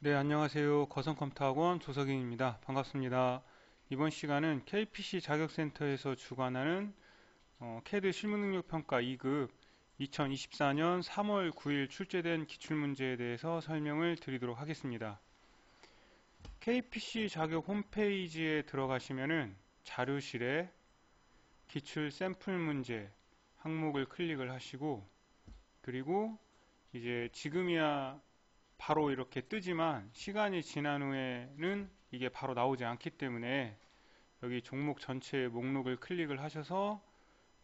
네, 안녕하세요. 거성컴퓨터학원 조석인입니다. 반갑습니다. 이번 시간은 KPC 자격센터에서 주관하는 CAD 실무능력평가 2급 2024년 3월 9일 출제된 기출문제에 대해서 설명을 드리도록 하겠습니다. KPC 자격 홈페이지에 들어가시면은 자료실에 기출 샘플 문제 항목을 클릭을 하시고, 그리고 이제 지금이야 바로 이렇게 뜨지만 시간이 지난 후에는 이게 바로 나오지 않기 때문에 여기 종목 전체의 목록을 클릭을 하셔서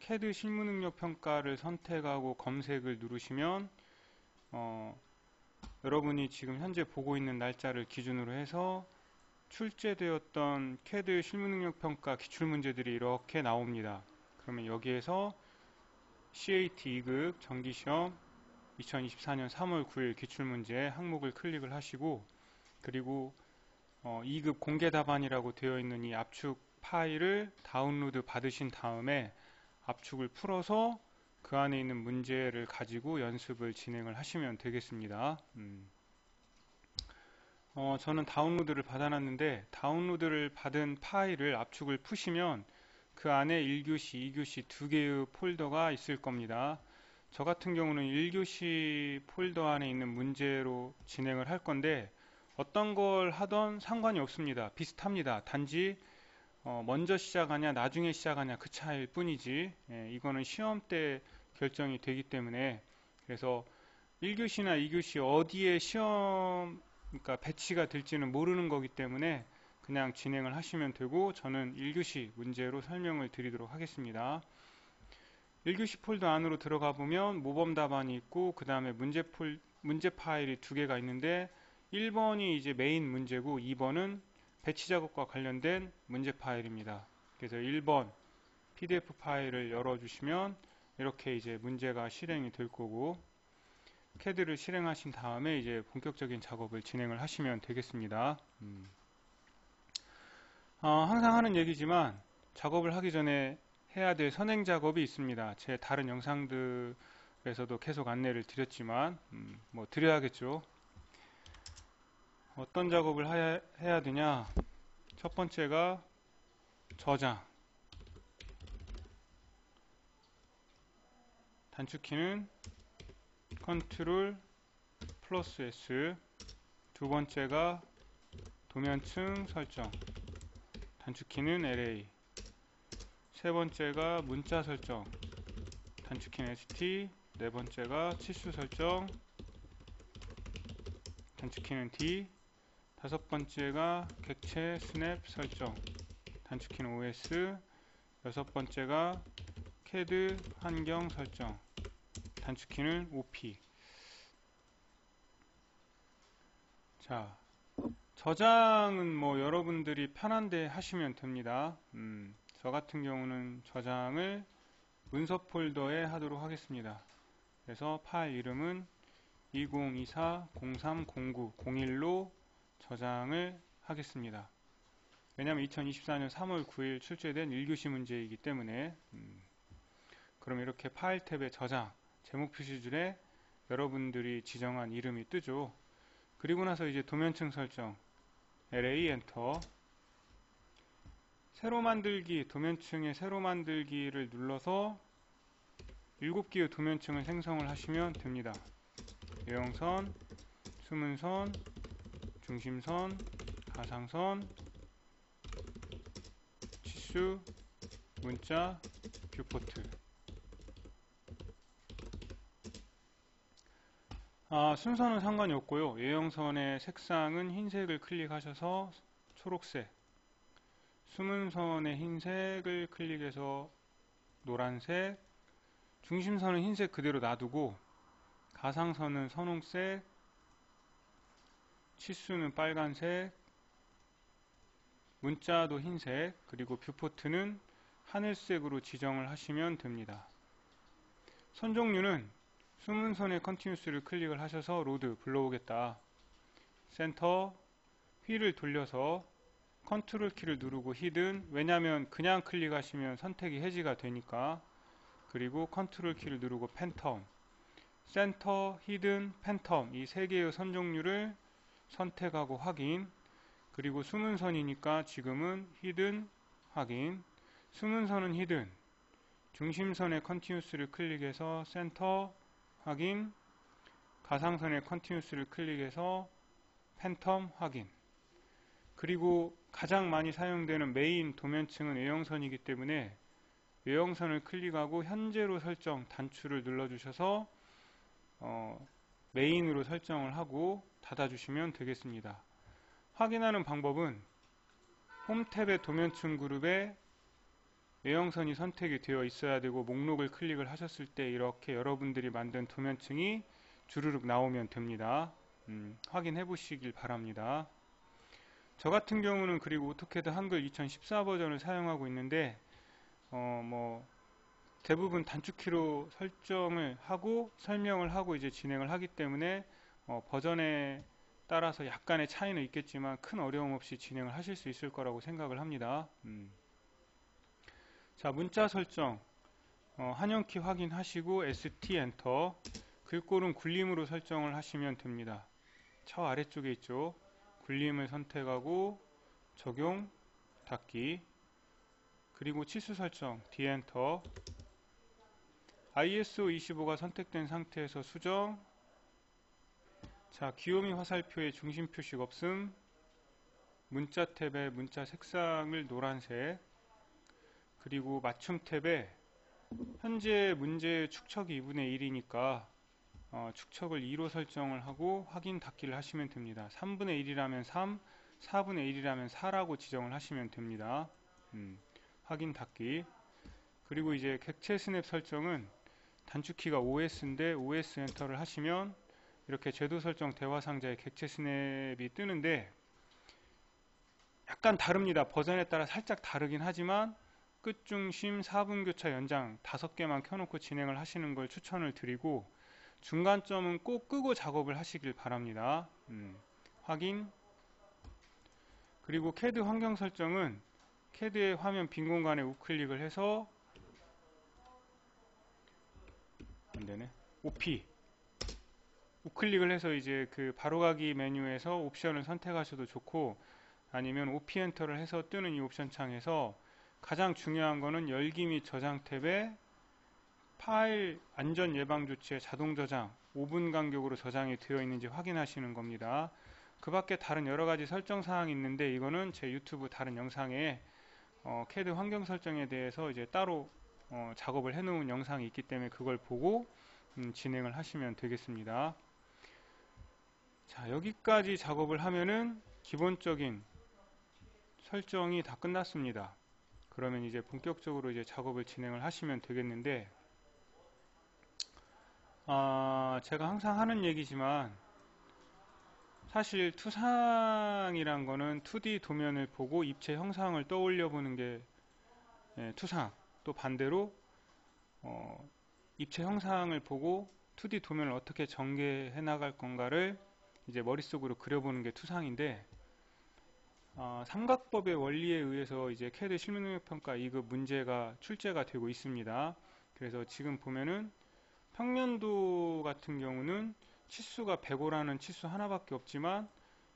CAD 실무능력 평가를 선택하고 검색을 누르시면 여러분이 지금 현재 보고 있는 날짜를 기준으로 해서 출제되었던 CAD 실무능력 평가 기출문제들이 이렇게 나옵니다. 그러면 여기에서 CAT 2급 정기시험 2024년 3월 9일 기출문제 항목을 클릭을 하시고, 그리고 2급 공개 답안이라고 되어 있는 이 압축 파일을 다운로드 받으신 다음에 압축을 풀어서 그 안에 있는 문제를 가지고 연습을 진행을 하시면 되겠습니다. 저는 다운로드를 받아놨는데, 다운로드를 받은 파일을 압축을 푸시면 그 안에 1교시, 2교시 두 개의 폴더가 있을 겁니다. 저 같은 경우는 1교시 폴더 안에 있는 문제로 진행을 할 건데, 어떤 걸 하던 상관이 없습니다. 비슷합니다. 단지 먼저 시작하냐 나중에 시작하냐 그 차이일 뿐이지, 이거는 시험 때 결정이 되기 때문에, 그래서 1교시나 2교시 어디에 시험 그러니까 배치가 될지는 모르는 거기 때문에 그냥 진행을 하시면 되고, 저는 1교시 문제로 설명을 드리도록 하겠습니다. 1교시 폴더 안으로 들어가 보면 모범 답안이 있고, 그 다음에 문제 파일이 두 개가 있는데, 1번이 이제 메인 문제고 2번은 배치 작업과 관련된 문제 파일입니다. 그래서 1번 PDF 파일을 열어주시면 이렇게 이제 문제가 실행이 될 거고, CAD를 실행하신 다음에 이제 본격적인 작업을 진행을 하시면 되겠습니다. 항상 하는 얘기지만 작업을 하기 전에 해야 될 선행 작업이 있습니다. 제 다른 영상들에서도 계속 안내를 드렸지만 뭐 드려야겠죠. 어떤 작업을 해야 되냐? 첫 번째가 저장. 단축키는 컨트롤 플러스 S. 두 번째가 도면층 설정. 단축키는 LA. 세 번째가 문자 설정. 단축키는 ST. 네 번째가 치수 설정. 단축키는 D. 다섯 번째가 객체 스냅 설정. 단축키는 OS. 여섯 번째가 CAD 환경 설정. 단축키는 OP. 자, 저장은 뭐 여러분들이 편한데 하시면 됩니다. 저 같은 경우는 저장을 문서 폴더에 하도록 하겠습니다. 그래서 파일 이름은 2024-0309-01로 저장을 하겠습니다. 왜냐하면 2024년 3월 9일 출제된 1교시 문제이기 때문에. 그럼 이렇게 파일 탭에 저장, 제목 표시줄에 여러분들이 지정한 이름이 뜨죠. 그리고 나서 이제 도면층 설정, LA 엔터. 새로 만들기, 도면층의 새로 만들기를 눌러서 7개의 도면층을 생성을 하시면 됩니다. 외형선, 수문선, 중심선, 가상선, 치수, 문자, 뷰포트. 순서는 상관이 없고요. 외형선의 색상은 흰색을 클릭하셔서 초록색, 수문선의 흰색을 클릭해서 노란색, 중심선은 흰색 그대로 놔두고 가상선은 선홍색, 치수는 빨간색, 문자도 흰색, 그리고 뷰포트는 하늘색으로 지정을 하시면 됩니다. 선 종류는 수문선의 컨티뉴스를 클릭을 하셔서 로드 불러오겠다. 센터, 휠을 돌려서 컨트롤 키를 누르고 히든, 왜냐하면 그냥 클릭하시면 선택이 해지가 되니까. 그리고 컨트롤 키를 누르고 팬텀, 센터, 히든, 팬텀 이 세 개의 선 종류를 선택하고 확인. 그리고 숨은 선이니까 지금은 히든 확인. 숨은 선은 히든. 중심선의 컨티뉴스를 클릭해서 센터 확인. 가상선의 컨티뉴스를 클릭해서 팬텀 확인. 그리고 가장 많이 사용되는 메인 도면층은 외형선이기 때문에 외형선을 클릭하고 현재로 설정 단추를 눌러주셔서 메인으로 설정을 하고 닫아주시면 되겠습니다. 확인하는 방법은 홈 탭의 도면층 그룹에 외형선이 선택이 되어 있어야 되고 목록을 클릭을 하셨을 때 이렇게 여러분들이 만든 도면층이 주르륵 나오면 됩니다. 확인해 보시길 바랍니다. 저 같은 경우는 그리고 오토캐드 한글 2014 버전을 사용하고 있는데 대부분 단축키로 설정을 하고 설명을 하고 이제 진행을 하기 때문에 버전에 따라서 약간의 차이는 있겠지만 큰 어려움 없이 진행을 하실 수 있을 거라고 생각을 합니다. 자, 문자 설정 한영키 확인하시고 ST 엔터. 글꼴은 굴림으로 설정을 하시면 됩니다. 저 아래쪽에 있죠. 굴림을 선택하고 적용 닫기. 그리고 치수 설정 D 엔터. ISO 25가 선택된 상태에서 수정. 자, 귀요미 화살표의 중심 표식 없음. 문자 탭의 문자 색상을 노란색. 그리고 맞춤 탭에 현재 문제의 축척이 2분의 1이니까 축척을 2로 설정을 하고 확인 닫기를 하시면 됩니다. 3분의 1이라면 3, 4분의 1이라면 4라고 지정을 하시면 됩니다. 확인 닫기. 그리고 이제 객체 스냅 설정은 단축키가 OS인데 OS 엔터를 하시면 이렇게 제도 설정 대화 상자에 객체 스냅이 뜨는데 약간 다릅니다. 버전에 따라 살짝 다르긴 하지만 끝중심 4분 교차 연장 5개만 켜놓고 진행을 하시는 걸 추천을 드리고 중간점은 꼭 끄고 작업을 하시길 바랍니다. 확인. 그리고 캐드 환경 설정은 캐드의 화면 빈 공간에 우클릭을 해서 안되네. OP 우클릭을 해서 이제 그 바로가기 메뉴에서 옵션을 선택하셔도 좋고 아니면 OP 엔터를 해서 뜨는 이 옵션 창에서 가장 중요한 거는 열기 및 저장 탭에 파일 안전 예방 조치의 자동 저장 5분 간격으로 저장이 되어 있는지 확인하시는 겁니다. 그 밖에 다른 여러 가지 설정 사항이 있는데 이거는 제 유튜브 다른 영상에 캐드 환경 설정에 대해서 이제 따로 작업을 해 놓은 영상이 있기 때문에 그걸 보고 진행을 하시면 되겠습니다. 자, 여기까지 작업을 하면은 기본적인 설정이 다 끝났습니다. 그러면 이제 본격적으로 이제 작업을 진행을 하시면 되겠는데 제가 항상 하는 얘기지만 사실 투상이란 거는 2D 도면을 보고 입체 형상을 떠올려 보는 게 투상. 또 반대로 입체 형상을 보고 2D 도면을 어떻게 전개해 나갈 건가를 이제 머릿속으로 그려보는 게 투상인데 삼각법의 원리에 의해서 이제 캐드 실무능력평가 2급 문제가 출제가 되고 있습니다. 그래서 지금 보면은 평면도 같은 경우는 치수가 105라는 치수 하나밖에 없지만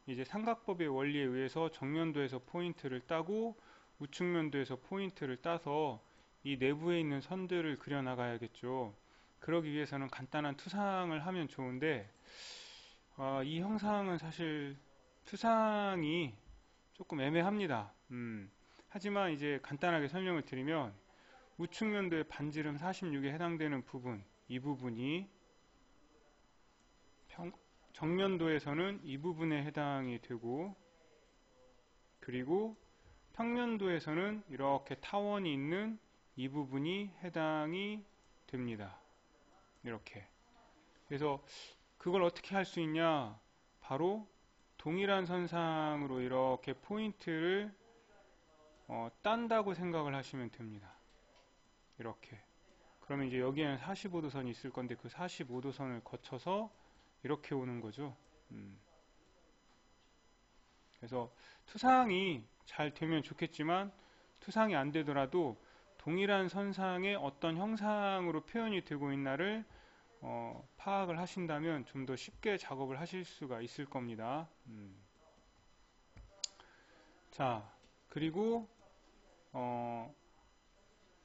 이제 삼각법의 원리에 의해서 정면도에서 포인트를 따고 우측면도에서 포인트를 따서 이 내부에 있는 선들을 그려 나가야겠죠. 그러기 위해서는 간단한 투상을 하면 좋은데 이 형상은 사실 투상이 조금 애매합니다. 하지만 이제 간단하게 설명을 드리면 우측면도의 반지름 46에 해당되는 부분, 이 부분이 정면도에서는 이 부분에 해당이 되고 그리고 평면도에서는 이렇게 타원이 있는 이 부분이 해당이 됩니다. 이렇게. 그래서 그걸 어떻게 할 수 있냐? 바로 동일한 선상으로 이렇게 포인트를 딴다고 생각을 하시면 됩니다. 이렇게. 그러면 이제 여기에는 45도선이 있을 건데 그 45도선을 거쳐서 이렇게 오는 거죠. 그래서 투상이 잘 되면 좋겠지만 투상이 안 되더라도 동일한 선상에 어떤 형상으로 표현이 되고 있나를 파악을 하신다면 좀 더 쉽게 작업을 하실 수가 있을 겁니다. 자, 그리고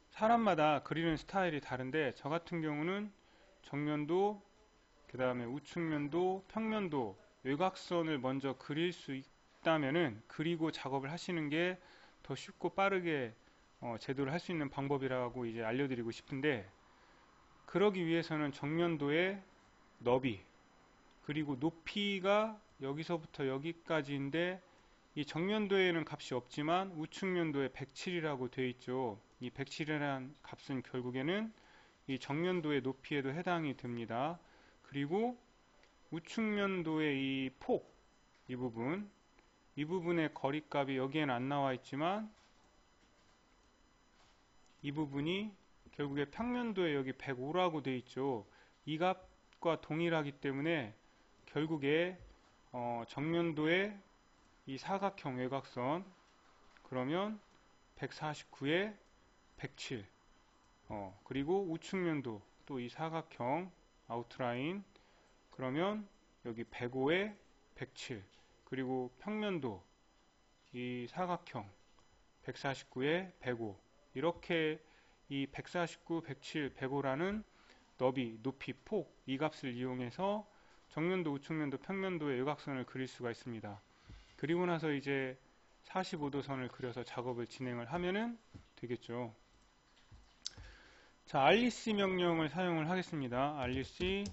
사람마다 그리는 스타일이 다른데 저 같은 경우는 정면도, 그 다음에 우측면도, 평면도, 외곽선을 먼저 그릴 수 있다면은 그리고 작업을 하시는 게 더 쉽고 빠르게 제도를 할 수 있는 방법이라고 이제 알려드리고 싶은데, 그러기 위해서는 정면도의 너비 그리고 높이가 여기서부터 여기까지인데, 이 정면도에는 값이 없지만 우측면도에 107이라고 되어 있죠. 이 107이라는 값은 결국에는 이 정면도의 높이에도 해당이 됩니다. 그리고 우측면도의 이 폭, 이 부분의 거리값이 여기에는 안 나와 있지만 이 부분이 결국에 평면도에 여기 105라고 되어 있죠. 이 값과 동일하기 때문에 결국에 정면도의 이 사각형 외곽선, 그러면 149에 107, 그리고 우측면도 또 이 사각형 아웃라인, 그러면 여기 105에 107, 그리고 평면도 이 사각형 149에 105, 이렇게 이 149, 107, 105라는 너비, 높이, 폭, 이 값을 이용해서 정면도, 우측면도, 평면도의 외곽선을 그릴 수가 있습니다. 그리고 나서 이제 45도 선을 그려서 작업을 진행을 하면은 되겠죠. 자, rc 명령을 사용을 하겠습니다. rc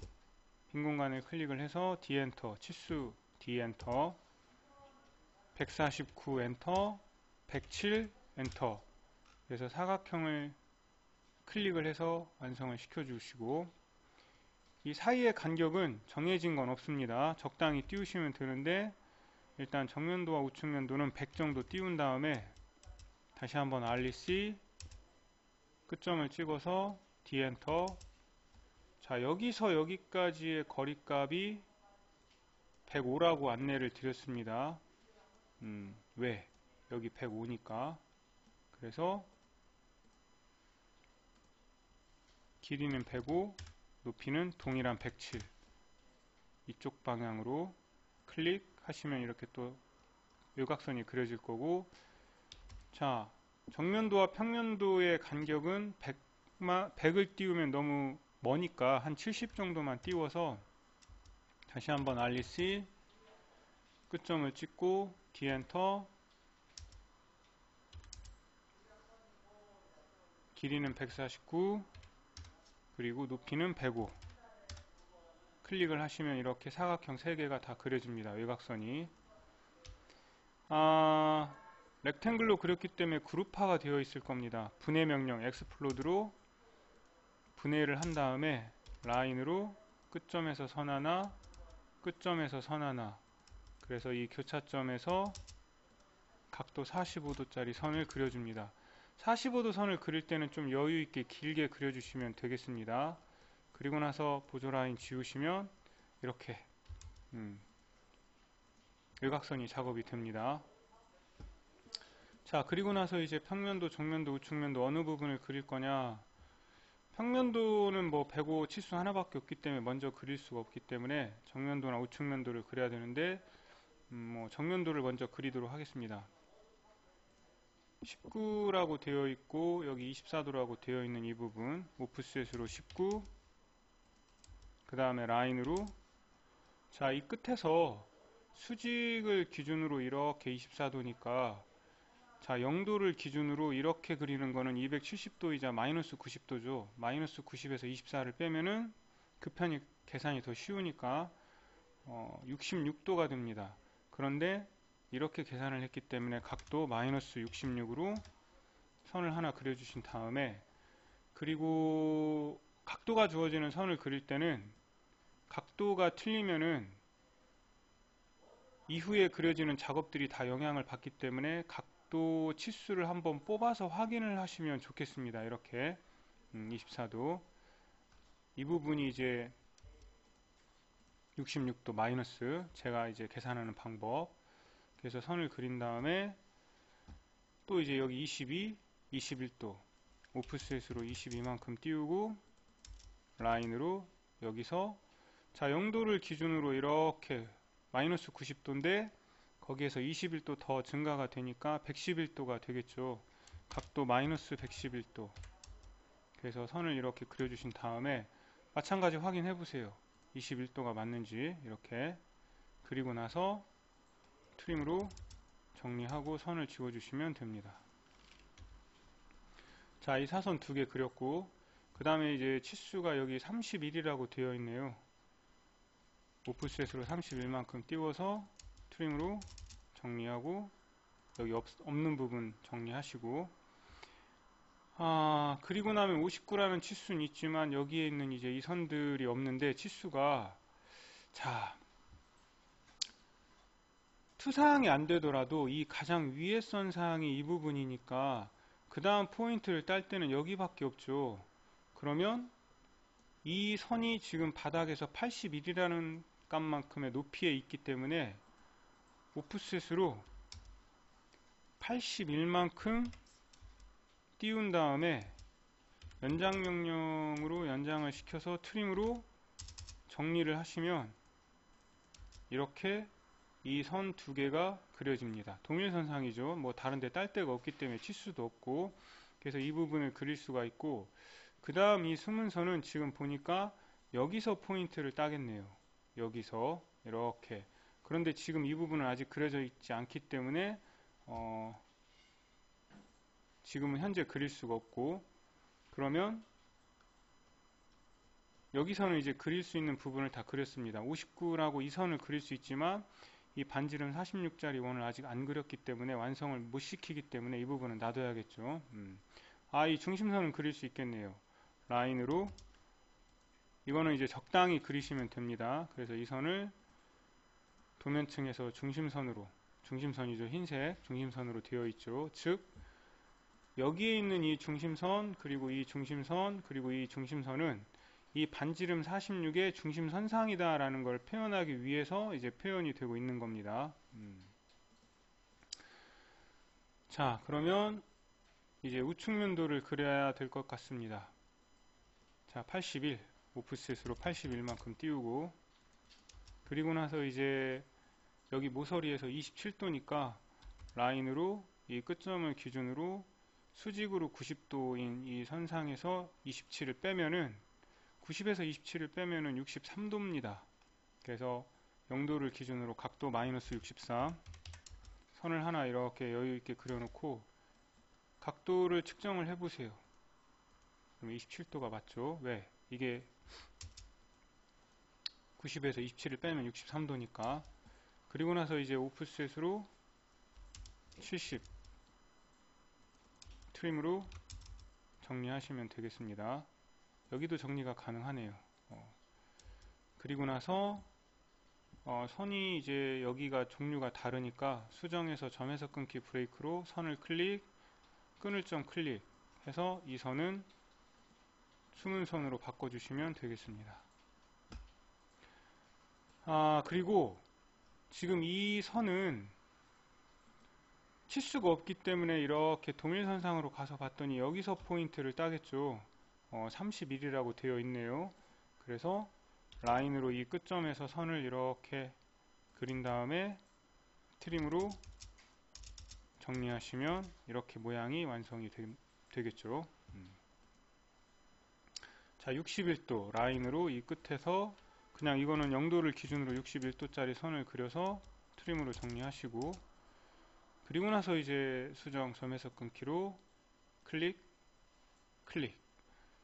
빈 공간을 클릭을 해서 D 엔터, 치수 D 엔터, 149 엔터, 107 엔터. 그래서 사각형을 클릭을 해서 완성을 시켜 주시고, 이 사이의 간격은 정해진 건 없습니다. 적당히 띄우시면 되는데, 일단 정면도와 우측면도는 100 정도 띄운 다음에 다시 한번 rc 끝점을 찍어서 D 엔터. 자, 여기서 여기까지의 거리값이 105라고 안내를 드렸습니다. 왜? 여기 105니까. 그래서 길이는 105, 높이는 동일한 107. 이쪽 방향으로 클릭하시면 이렇게 또 외곽선이 그려질 거고, 자, 정면도와 평면도의 간격은 100을 띄우면 너무 머니까 한 70 정도만 띄워서 다시 한번 rc 끝점을 찍고 D 엔터, 길이는 149, 그리고 높이는 105. 클릭을 하시면 이렇게 사각형 3개가 다 그려집니다. 외곽선이. 렉탱글로 그렸기 때문에 그룹화가 되어 있을 겁니다. 분해 명령 엑스플로드로 분해를 한 다음에 라인으로 끝점에서 선 하나, 끝점에서 선 하나, 그래서 이 교차점에서 각도 45도짜리 선을 그려줍니다. 45도 선을 그릴 때는 좀 여유 있게 길게 그려주시면 되겠습니다. 그리고 나서 보조 라인 지우시면 이렇게 외곽선이 작업이 됩니다. 자, 그리고 나서 이제 평면도, 정면도, 우측면도 어느 부분을 그릴 거냐. 평면도는 뭐 105 치수 하나밖에 없기 때문에 먼저 그릴 수가 없기 때문에 정면도나 우측면도를 그려야 되는데, 뭐 정면도를 먼저 그리도록 하겠습니다. 19라고 되어 있고 여기 24도라고 되어 있는 이 부분 오프셋으로 19, 그 다음에 라인으로, 자, 이 끝에서 수직을 기준으로 이렇게 24도니까, 자, 0도를 기준으로 이렇게 그리는 거는 270도이자 마이너스 90도죠. 마이너스 90에서 24를 빼면은 그 편이 계산이 더 쉬우니까 66도가 됩니다. 그런데 이렇게 계산을 했기 때문에 각도 마이너스 66으로 선을 하나 그려주신 다음에, 그리고 각도가 주어지는 선을 그릴 때는 각도가 틀리면은 이후에 그려지는 작업들이 다 영향을 받기 때문에 각도 치수를 한번 뽑아서 확인을 하시면 좋겠습니다. 이렇게 24도, 이 부분이 이제 66도 마이너스, 제가 이제 계산하는 방법. 그래서 선을 그린 다음에 또 이제 여기 22, 21도 오프셋으로 22만큼 띄우고 라인으로 여기서 자 0도를 기준으로 이렇게 마이너스 90도인데 거기에서 21도 더 증가가 되니까 111도가 되겠죠. 각도 마이너스 111도. 그래서 선을 이렇게 그려주신 다음에 마찬가지 확인해 보세요. 21도가 맞는지 이렇게 그리고 나서 트림으로 정리하고 선을 지워주시면 됩니다. 자, 이 사선 두 개 그렸고 그 다음에 이제 치수가 여기 31이라고 되어 있네요. 오프셋으로 31만큼 띄워서 트림으로 정리하고 여기 없는 부분 정리하시고 그리고 나면 59라는 치수는 있지만 여기에 있는 이제 이 선들이 없는데 치수가 자 투사항이 안 되더라도 이 가장 위에 선 사항이 이 부분이니까 그 다음 포인트를 딸 때는 여기밖에 없죠. 그러면 이 선이 지금 바닥에서 81이라는 값만큼의 높이에 있기 때문에 오프셋으로 81만큼 띄운 다음에 연장 명령으로 연장을 시켜서 트림으로 정리를 하시면 이렇게 이 선 두 개가 그려집니다. 동일선상이죠. 뭐 다른데 딸 데가 없기 때문에 치수도 없고 그래서 이 부분을 그릴 수가 있고 그 다음 이 숨은선은 지금 보니까 여기서 포인트를 따겠네요. 여기서 이렇게 그런데 지금 이 부분은 아직 그려져 있지 않기 때문에 지금은 현재 그릴 수가 없고 그러면 여기서는 이제 그릴 수 있는 부분을 다 그렸습니다. 59라고 이 선을 그릴 수 있지만 이 반지름 46짜리 원을 아직 안 그렸기 때문에 완성을 못 시키기 때문에 이 부분은 놔둬야겠죠. 이 중심선은 그릴 수 있겠네요. 라인으로 이거는 이제 적당히 그리시면 됩니다. 그래서 이 선을 도면층에서 중심선으로 중심선이죠. 흰색 중심선으로 되어 있죠. 즉 여기에 있는 이 중심선 그리고 이 중심선 그리고 이 중심선은 이 반지름 46의 중심선상이다 라는 걸 표현하기 위해서 이제 표현이 되고 있는 겁니다. 자, 그러면 이제 우측면도를 그려야 될 것 같습니다. 자, 81 오프셋으로 81만큼 띄우고 그리고 나서 이제 여기 모서리에서 27도니까 라인으로 이 끝점을 기준으로 수직으로 90도인 이 선상에서 27을 빼면은 90에서 27을 빼면은 63도입니다. 그래서 0도를 기준으로 각도 마이너스 63 선을 하나 이렇게 여유있게 그려놓고 각도를 측정을 해보세요. 그럼 27도가 맞죠? 왜? 이게 90에서 27을 빼면 63도니까 그리고 나서 이제 오프셋으로 70 트림으로 정리하시면 되겠습니다. 여기도 정리가 가능하네요. 그리고 나서 선이 이제 여기가 종류가 다르니까 수정에서 점에서 끊기 브레이크로 선을 클릭, 끊을 점 클릭 해서 이 선은 숨은 선으로 바꿔주시면 되겠습니다. 그리고 지금 이 선은 치수가 없기 때문에 이렇게 동일선상으로 가서 봤더니 여기서 포인트를 따겠죠. 31이라고 되어 있네요. 그래서 라인으로 이 끝점에서 선을 이렇게 그린 다음에 트림으로 정리하시면 이렇게 모양이 완성이 되겠죠. 자, 61도 라인으로 이 끝에서 그냥 이거는 0도를 기준으로 61도짜리 선을 그려서 트림으로 정리하시고 그리고 나서 이제 수정 점에서 끊기로 클릭 클릭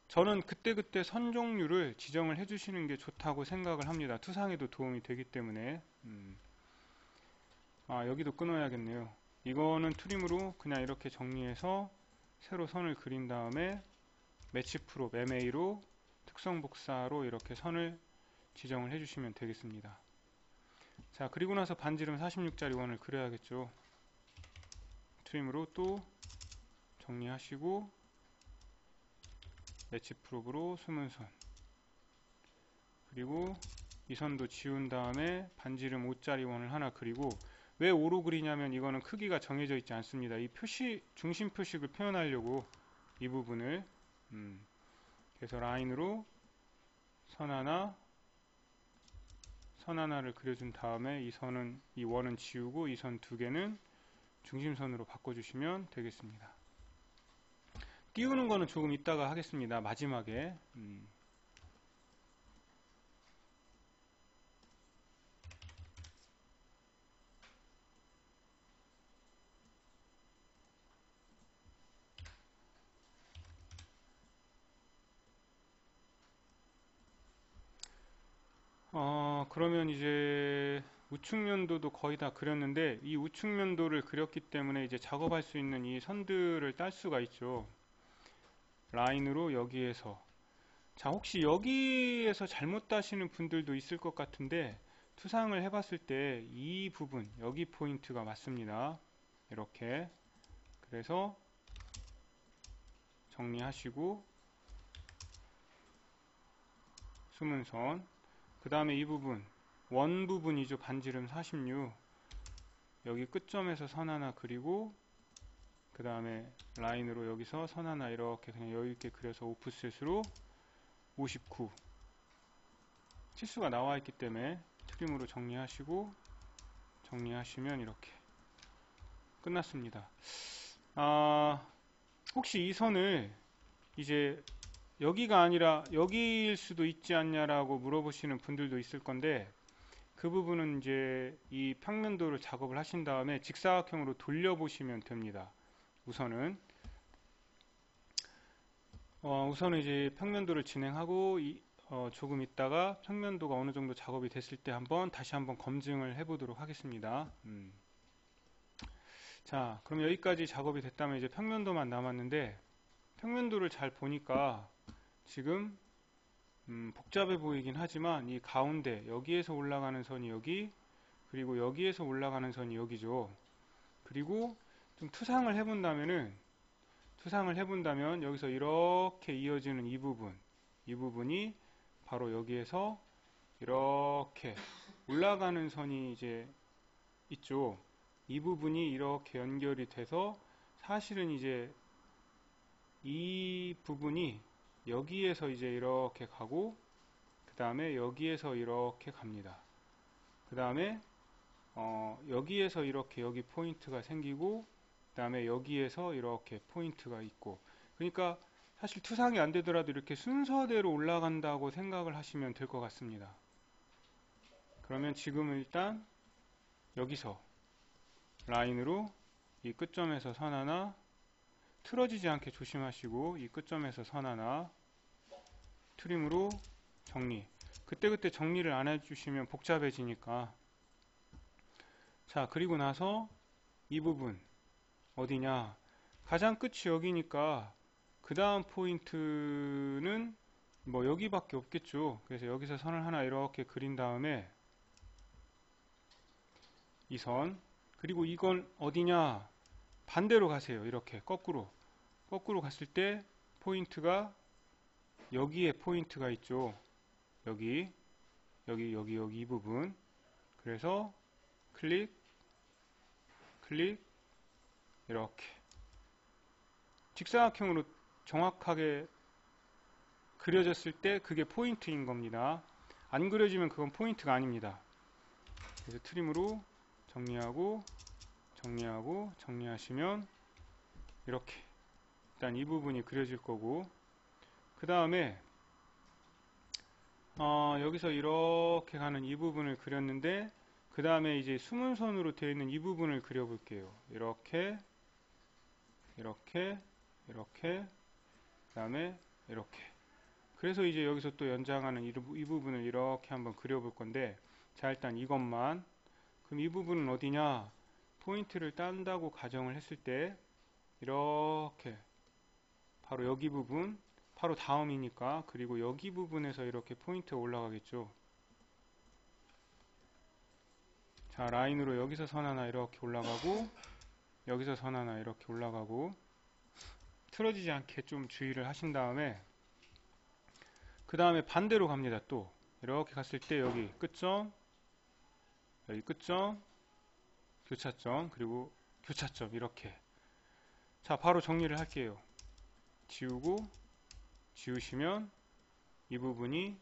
저는 그때그때 선 종류를 지정을 해주시는 게 좋다고 생각을 합니다. 투상에도 도움이 되기 때문에 여기도 끊어야겠네요. 이거는 트림으로 그냥 이렇게 정리해서 새로 선을 그린 다음에 매치 프롭 MA로 특성 복사로 이렇게 선을 지정을 해주시면 되겠습니다. 자, 그리고 나서 반지름 46짜리 원을 그려야겠죠. 트림으로 또 정리하시고 매치 프롭으로 숨은 선 그리고 이 선도 지운 다음에 반지름 5짜리 원을 하나 그리고 왜 5로 그리냐면 이거는 크기가 정해져 있지 않습니다. 이 표시 중심 표식을 표현하려고 이 부분을 그래서 라인으로 선 하나, 선 하나를 그려준 다음에 이 원은 지우고 이 선 두 개는 중심선으로 바꿔주시면 되겠습니다. 띄우는 거는 조금 이따가 하겠습니다. 마지막에. 그러면 이제 우측면도도 거의 다 그렸는데 이 우측면도를 그렸기 때문에 이제 작업할 수 있는 이 선들을 딸 수가 있죠. 라인으로 여기에서. 자, 혹시 여기에서 잘못 따시는 분들도 있을 것 같은데 투상을 해봤을 때 이 부분, 여기 포인트가 맞습니다. 이렇게. 그래서 정리하시고 숨은 선. 그 다음에 이 부분, 원 부분이죠. 반지름 46. 여기 끝점에서 선 하나 그리고 그 다음에 라인으로 여기서 선 하나 이렇게 그냥 여유있게 그려서 오프셋으로 59 치수가 나와 있기 때문에 트림으로 정리하시고 정리하시면 이렇게 끝났습니다. 혹시 이 선을 이제 여기가 아니라 여기일 수도 있지 않냐라고 물어보시는 분들도 있을 건데 그 부분은 이제 이 평면도를 작업을 하신 다음에 직사각형으로 돌려보시면 됩니다. 우선은 이제 평면도를 진행하고 조금 있다가 평면도가 어느 정도 작업이 됐을 때 다시 한번 검증을 해보도록 하겠습니다. 자, 그럼 여기까지 작업이 됐다면 이제 평면도만 남았는데 평면도를 잘 보니까 지금 복잡해 보이긴 하지만 이 가운데 여기에서 올라가는 선이 여기 그리고 여기에서 올라가는 선이 여기죠. 그리고 좀 투상을 해본다면 여기서 이렇게 이어지는 이 부분이 바로 여기에서 이렇게 올라가는 선이 이제 있죠. 이 부분이 이렇게 연결이 돼서 사실은 이제 이 부분이 여기에서 이제 이렇게 가고 그 다음에 여기에서 이렇게 갑니다. 그 다음에 여기에서 이렇게 여기 포인트가 생기고 그 다음에 여기에서 이렇게 포인트가 있고 그러니까 사실 투상이 안 되더라도 이렇게 순서대로 올라간다고 생각을 하시면 될 것 같습니다. 그러면 지금은 일단 여기서 라인으로 이 끝점에서 선 하나 틀어지지 않게 조심하시고 이 끝점에서 선 하나 트림으로 정리. 그때그때 정리를 안 해주시면 복잡해지니까. 자, 그리고 나서 이 부분 어디냐? 가장 끝이 여기니까 그 다음 포인트는 뭐 여기밖에 없겠죠. 그래서 여기서 선을 하나 이렇게 그린 다음에 이 선, 그리고 이건 어디냐? 반대로 가세요. 이렇게 거꾸로 갔을 때 포인트가 여기에 포인트가 있죠. 여기 이 부분. 그래서 클릭 이렇게 직사각형으로 정확하게 그려졌을 때 그게 포인트인 겁니다. 안 그려지면 그건 포인트가 아닙니다. 그래서 트림으로 정리하시면 이렇게 일단 이 부분이 그려질 거고 그 다음에 여기서 이렇게 가는 이 부분을 그렸는데 그 다음에 이제 숨은 선으로 되어 있는 이 부분을 그려볼게요. 이렇게 그 다음에 이렇게 그래서 이제 여기서 또 연장하는 이 부분을 이렇게 한번 그려볼 건데 자 일단 이것만 그럼 이 부분은 어디냐 포인트를 딴다고 가정을 했을 때 이렇게 바로 여기 부분 바로 다음이니까 그리고 여기 부분에서 이렇게 포인트가 올라가겠죠. 자 라인으로 여기서 선 하나 이렇게 올라가고 여기서 선 하나 이렇게 올라가고 틀어지지 않게 좀 주의를 하신 다음에 그 다음에 반대로 갑니다. 또 이렇게 갔을 때 여기 끝점 여기 끝점 교차점 그리고 교차점 이렇게 자 바로 정리를 할게요. 지우시면 이 부분이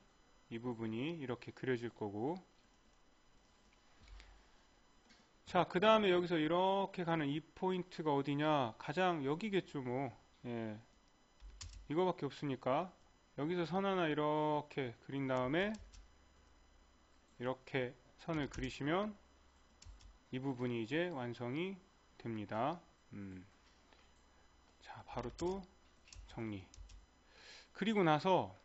이 부분이 이렇게 그려질 거고, 자, 그 다음에 여기서 이렇게 가는 이 포인트가 어디냐? 가장 여기겠죠, 뭐. 예, 이거밖에 없으니까. 여기서 선 하나 이렇게 그린 다음에 이렇게 선을 그리시면 이 부분이 이제 완성이 됩니다. 자, 바로 또 정리. 그리고 나서,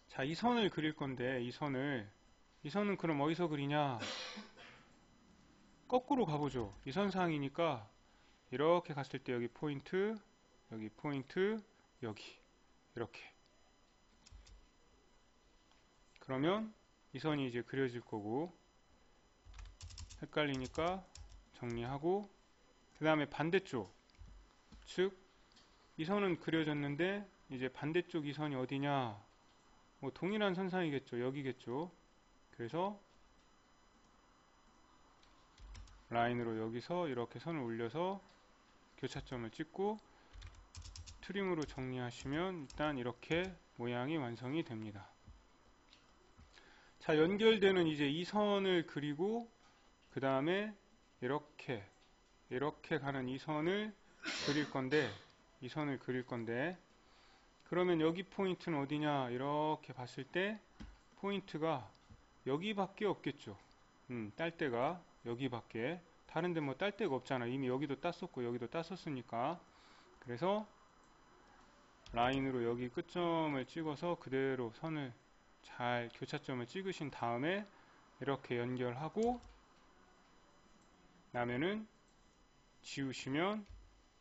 자, 이 선을 그릴 건데, 이 선은 그럼 어디서 그리냐? 거꾸로 가보죠. 이 선상이니까 이렇게 갔을 때 여기 포인트, 여기 이렇게. 그러면 이 선이 이제 그려질 거고, 헷갈리니까 정리하고, 그 다음에 반대쪽, 즉 이 선은 그려졌는데 이제 반대쪽 이 선이 어디냐? 뭐 동일한 선상이겠죠. 여기겠죠. 그래서 라인으로 여기서 이렇게 선을 올려서 교차점을 찍고 트림으로 정리하시면 일단 이렇게 모양이 완성이 됩니다. 자, 연결되는 이제 이 선을 그리고 그 다음에 이렇게 가는 이 선을 그릴 건데 그러면 여기 포인트는 어디냐? 이렇게 봤을 때 포인트가 여기밖에 없겠죠. 딸 데가 여기밖에. 다른데 뭐 딸 데가 없잖아. 이미 여기도 땄었고 여기도 땄었으니까. 그래서 라인으로 여기 끝점을 찍어서 그대로 선을 잘 교차점을 찍으신 다음에 이렇게 연결하고 나면은 지우시면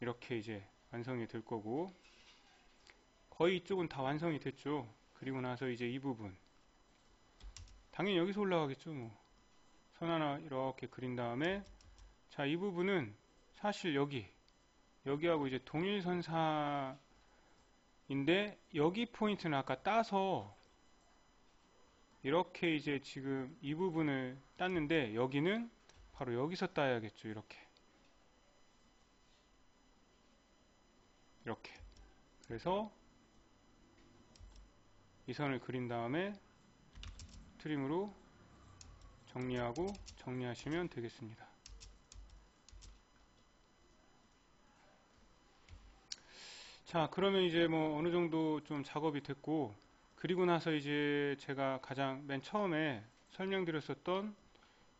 이렇게 이제 완성이 될 거고, 거의 이쪽은 다 완성이 됐죠. 그리고 나서 이제 이 부분 당연히 여기서 올라가겠죠. 뭐. 선 하나 이렇게 그린 다음에, 자, 이 부분은 사실 여기하고 이제 동일선상인데 여기 포인트는 아까 따서 이렇게 이제 지금 이 부분을 땄는데 여기는 바로 여기서 따야겠죠. 이렇게. 그래서 이 선을 그린 다음에 트림으로 정리하고 정리하시면 되겠습니다. 자, 그러면 이제 뭐 어느 정도 좀 작업이 됐고, 그리고 나서 이제 제가 가장 맨 처음에 설명드렸었던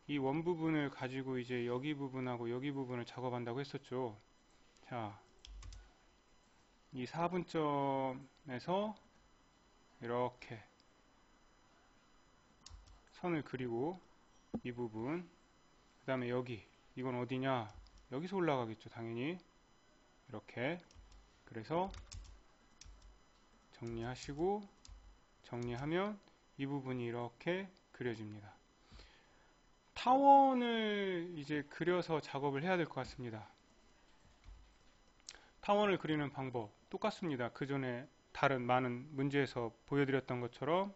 이 원 부분을 가지고 이제 여기 부분하고 여기 부분을 작업한다고 했었죠. 자, 이 4분점에서 이렇게 선을 그리고 이 부분, 그 다음에 여기, 이건 어디냐? 여기서 올라가겠죠, 당연히. 이렇게. 그래서 정리하시고 정리하면 이 부분이 이렇게 그려집니다. 타원을 이제 그려서 작업을 해야 될 것 같습니다. 타원을 그리는 방법 똑같습니다. 그 전에 다른 많은 문제에서 보여드렸던 것처럼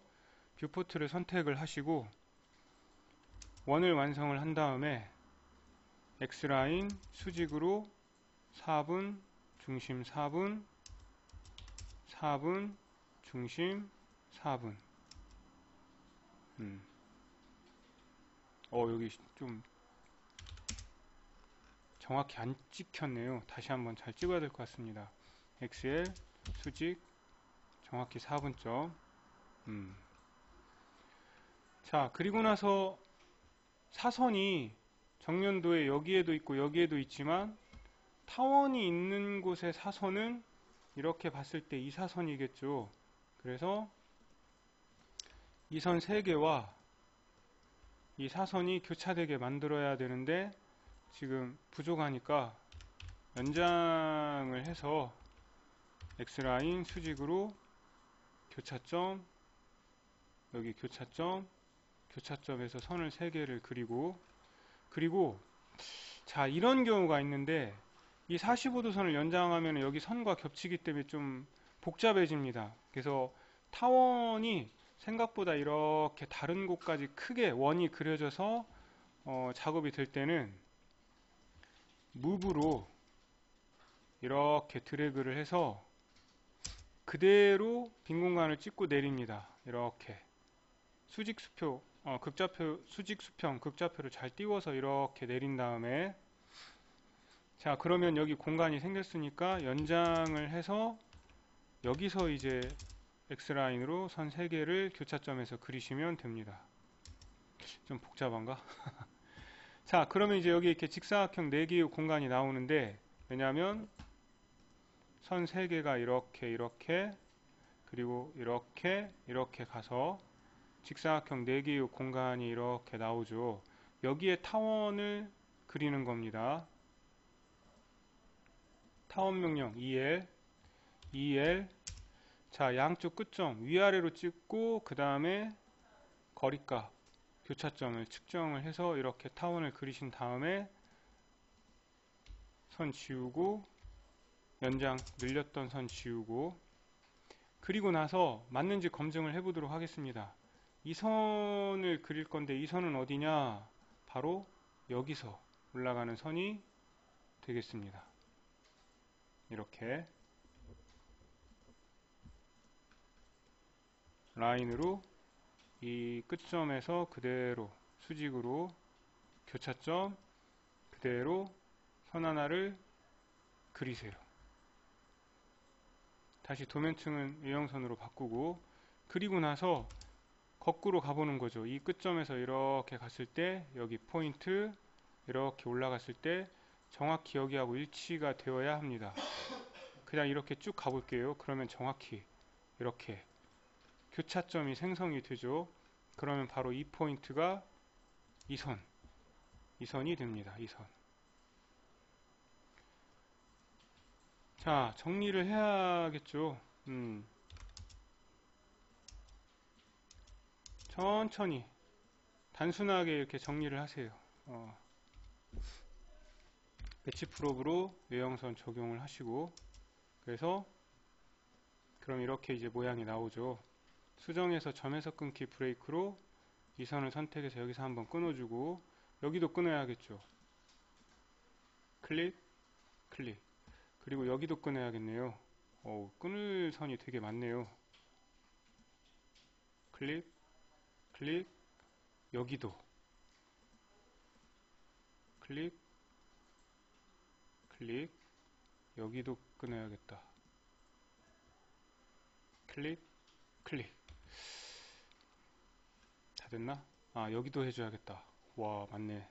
뷰포트를 선택을 하시고 원을 완성을 한 다음에 X라인 수직으로 4분, 중심 4분, 4분, 중심 4분. 여기 좀 정확히 안 찍혔네요. 다시 한번 잘 찍어야 될 것 같습니다. XL 수직 정확히 4분점. 자, 그리고 나서 사선이 정면도에 여기에도 있고 여기에도 있지만 타원이 있는 곳의 사선은 이렇게 봤을 때 이 사선이겠죠. 그래서 이 선 3개와 이 사선이 교차되게 만들어야 되는데 지금 부족하니까 연장을 해서 X라인 수직으로 교차점, 여기 교차점에서 선을 3개를 그리고 자, 이런 경우가 있는데 이 45도 선을 연장하면 여기 선과 겹치기 때문에 좀 복잡해집니다. 그래서 타원이 생각보다 이렇게 다른 곳까지 크게 원이 그려져서 작업이 될 때는 무브로 이렇게 드래그를 해서 그대로 빈 공간을 찍고 내립니다. 이렇게. 수직수표, 극좌표, 수직수평, 극좌표를 잘 띄워서 이렇게 내린 다음에, 자, 그러면 여기 공간이 생겼으니까 연장을 해서 여기서 이제 X라인으로 선 3개를 교차점에서 그리시면 됩니다. 좀 복잡한가? 자, 그러면 이제 여기 이렇게 직사각형 4개의 공간이 나오는데, 왜냐하면 선 3개가 이렇게 그리고 이렇게 가서 직사각형 4개의 공간이 이렇게 나오죠. 여기에 타원을 그리는 겁니다. 타원 명령 EL. 자, 양쪽 끝점 위아래로 찍고 그 다음에 거리값 교차점을 측정을 해서 이렇게 타원을 그리신 다음에 선 지우고 연장 늘렸던 선 지우고, 그리고 나서 맞는지 검증을 해보도록 하겠습니다. 이 선을 그릴 건데 이 선은 어디냐? 바로 여기서 올라가는 선이 되겠습니다. 이렇게 라인으로 이 끝점에서 그대로 수직으로 교차점 그대로 선 하나를 그리세요. 다시 도면층은 외형선으로 바꾸고, 그리고 나서 거꾸로 가보는 거죠. 이 끝점에서 이렇게 갔을 때 여기 포인트 이렇게 올라갔을 때 정확히 여기하고 일치가 되어야 합니다. 그냥 이렇게 쭉 가볼게요. 그러면 정확히 이렇게 교차점이 생성이 되죠. 그러면 바로 이 포인트가 이 선이 됩니다. 이 선. 자, 정리를 해야겠죠. 천천히 단순하게 이렇게 정리를 하세요. 배치 프로브로 외형선 적용을 하시고, 그래서 그럼 이렇게 이제 모양이 나오죠. 수정해서 점에서 끊기 브레이크로 이 선을 선택해서 여기서 한번 끊어주고, 여기도 끊어야겠죠. 클릭, 클릭. 그리고 여기도 끊어야겠네요. 끊을 선이 되게 많네요. 클릭, 클릭, 여기도 클릭, 클릭, 여기도 끊어야겠다. 클릭, 클릭. 다 됐나? 아, 여기도 해줘야겠다. 와, 맞네.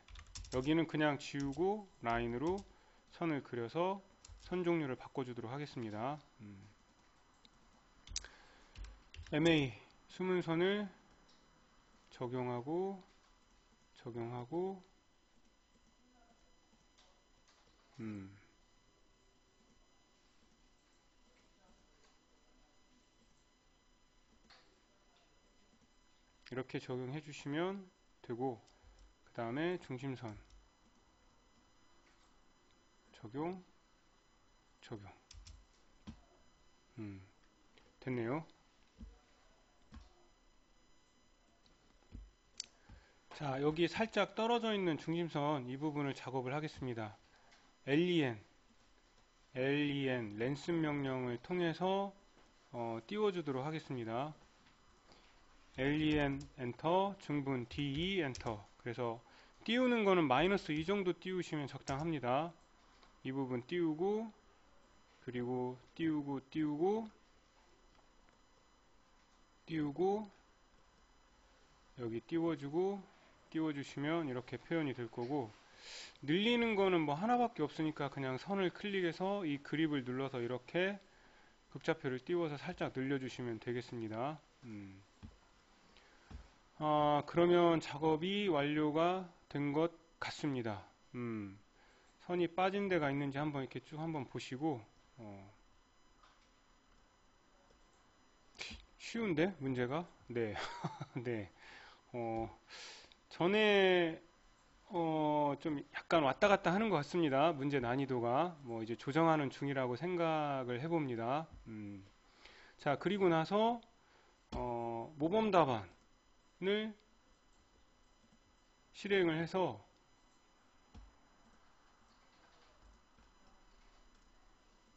여기는 그냥 지우고 라인으로 선을 그려서 선 종류를 바꿔주도록 하겠습니다. MA 수문선을 적용하고 이렇게 적용해 주시면 되고, 그 다음에 중심선 적용 됐네요. 자, 여기 살짝 떨어져 있는 중심선 이 부분을 작업을 하겠습니다. len 랜스 명령을 통해서 띄워주도록 하겠습니다. len 엔터, 중분 de 엔터. 그래서 띄우는 거는 마이너스 이 정도 띄우시면 적당합니다. 이 부분 띄우고, 그리고 띄우고 여기 띄워주시면 이렇게 표현이 될 거고, 늘리는 거는 뭐 하나밖에 없으니까 그냥 선을 클릭해서 이 그립을 눌러서 이렇게 극좌표를 띄워서 살짝 늘려주시면 되겠습니다. 그러면 작업이 완료가 된 것 같습니다. 선이 빠진 데가 있는지 한번 이렇게 쭉 한번 보시고, 쉬운데 문제가? 네. 네. 전에 좀 약간 왔다 갔다 하는 것 같습니다. 문제 난이도가 뭐 이제 조정하는 중이라고 생각을 해봅니다. 자, 그리고 나서 모범 답안을 실행을 해서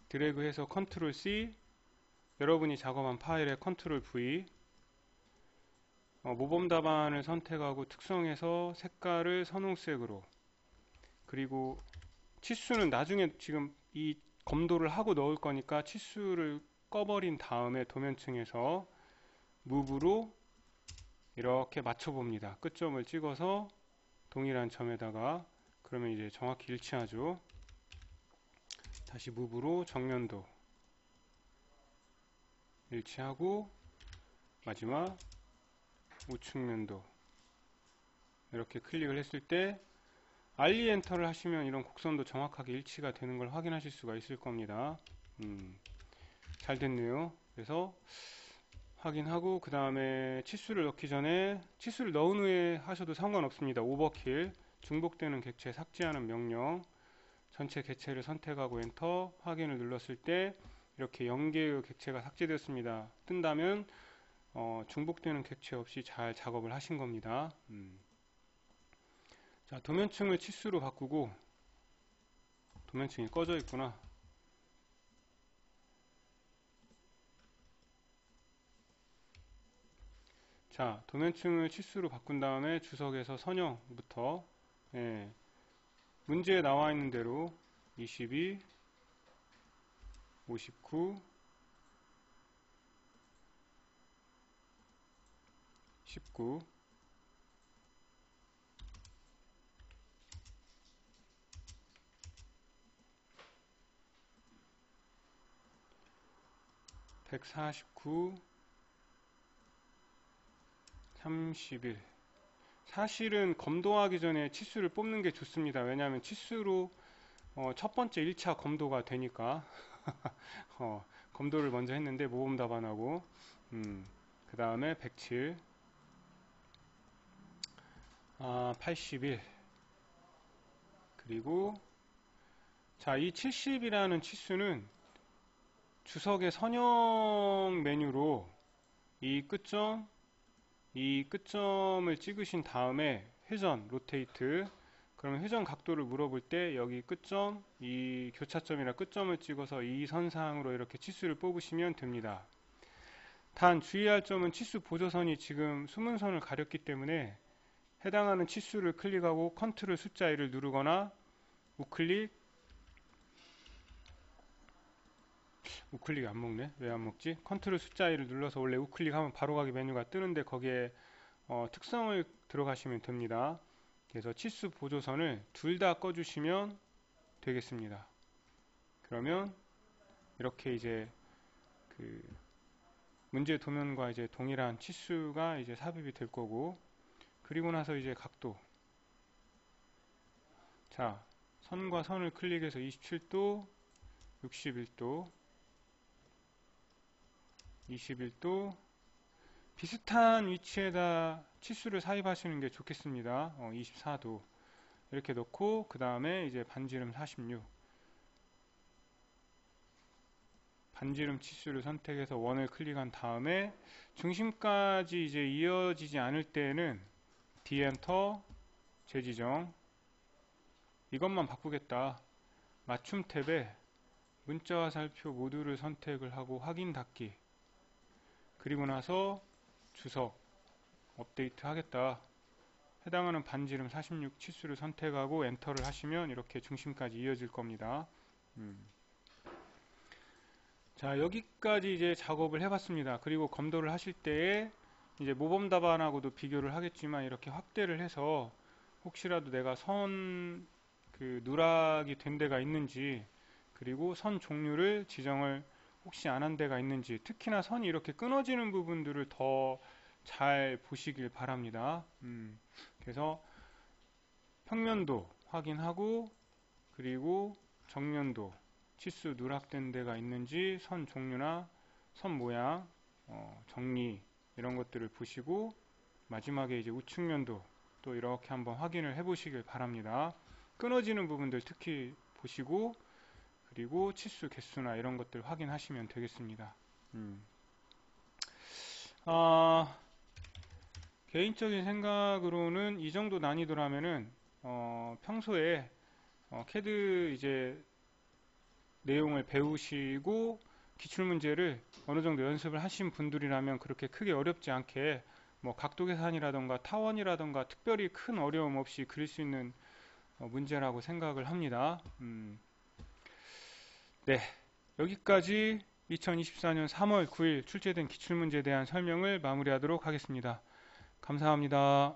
드래그해서 컨트롤 C, 여러분이 작업한 파일에 컨트롤 V, 모범 답안을 선택하고 특성에서 색깔을 선홍색으로, 그리고 치수는 나중에 지금 이 검도를 하고 넣을 거니까 치수를 꺼버린 다음에 도면층에서 무브로 이렇게 맞춰 봅니다. 끝점을 찍어서 동일한 점에다가, 그러면 이제 정확히 일치하죠. 다시 무브로 정면도 일치하고, 마지막 우측면도 이렇게 클릭을 했을 때 알리 엔터를 하시면 이런 곡선도 정확하게 일치가 되는 걸 확인하실 수가 있을 겁니다. 잘 됐네요. 그래서 확인하고, 그 다음에 치수를 넣기 전에, 치수를 넣은 후에 하셔도 상관없습니다. 오버킬, 중복되는 객체 삭제하는 명령, 전체 객체를 선택하고 엔터, 확인을 눌렀을 때 이렇게 0개의 객체가 삭제되었습니다. 뜬다면 중복되는 객체 없이 잘 작업을 하신 겁니다. 자, 도면층을 치수로 바꾸고, 도면층이 꺼져 있구나. 자, 도면층을 치수로 바꾼 다음에 주석에서 선형부터, 예, 문제에 나와 있는 대로 22, 59, 19, 149, 31. 사실은 검도하기 전에 치수를 뽑는 게 좋습니다. 왜냐하면 치수로 첫 번째 1차 검도가 되니까. 검도를 먼저 했는데 모범 답안하고, 그 다음에 107, 81, 그리고 자, 이 70이라는 치수는 주석의 선형 메뉴로 이 끝점, 이 끝점을 찍으신 다음에 회전, 로테이트, 그러면 회전 각도를 물어볼 때 여기 끝점, 이 교차점이나 끝점을 찍어서 이 선상으로 이렇게 치수를 뽑으시면 됩니다. 단 주의할 점은 치수 보조선이 지금 수문선을 가렸기 때문에 해당하는 치수를 클릭하고 컨트롤 숫자 1을 누르거나 우클릭이 안 먹네? 왜 안 먹지? 컨트롤 숫자 1을 눌러서 원래 우클릭하면 바로가기 메뉴가 뜨는데 거기에 특성을 들어가시면 됩니다. 그래서 치수 보조선을 둘 다 꺼주시면 되겠습니다. 그러면 이렇게 이제 그 문제 도면과 이제 동일한 치수가 이제 삽입이 될 거고, 그리고 나서 이제 각도. 자, 선과 선을 클릭해서 27도, 61도, 21도, 비슷한 위치에다 치수를 삽입하시는 게 좋겠습니다. 24도 이렇게 넣고, 그 다음에 이제 반지름 46, 반지름 치수를 선택해서 원을 클릭한 다음에 중심까지 이제 이어지지 않을 때는 D 엔터, 재지정, 이것만 바꾸겠다. 맞춤 탭에 문자 화살표 모두를 선택을 하고 확인 닫기, 그리고 나서 주석 업데이트 하겠다. 해당하는 반지름 46 치수를 선택하고 엔터를 하시면 이렇게 중심까지 이어질 겁니다. 자, 여기까지 이제 작업을 해봤습니다. 그리고 검도를 하실 때에 이제 모범 답안하고도 비교를 하겠지만 이렇게 확대를 해서 혹시라도 내가 선 누락이 된 데가 있는지, 그리고 선 종류를 지정을 혹시 안 한 데가 있는지, 특히나 선이 이렇게 끊어지는 부분들을 더 잘 보시길 바랍니다. 그래서 평면도 확인하고, 그리고 정면도 치수 누락된 데가 있는지, 선 종류나 선 모양, 정리, 이런 것들을 보시고, 마지막에 이제 우측면도 또 이렇게 한번 확인을 해 보시길 바랍니다. 끊어지는 부분들 특히 보시고, 그리고 치수 개수나 이런 것들 확인하시면 되겠습니다. 개인적인 생각으로는 이 정도 난이도라면은 평소에 캐드 이제 내용을 배우시고 기출문제를 어느 정도 연습을 하신 분들이라면 그렇게 크게 어렵지 않게 뭐 각도 계산이라던가 타원이라던가 특별히 큰 어려움 없이 그릴 수 있는 문제라고 생각을 합니다. 네, 여기까지 2024년 3월 9일 출제된 기출문제에 대한 설명을 마무리하도록 하겠습니다. 감사합니다.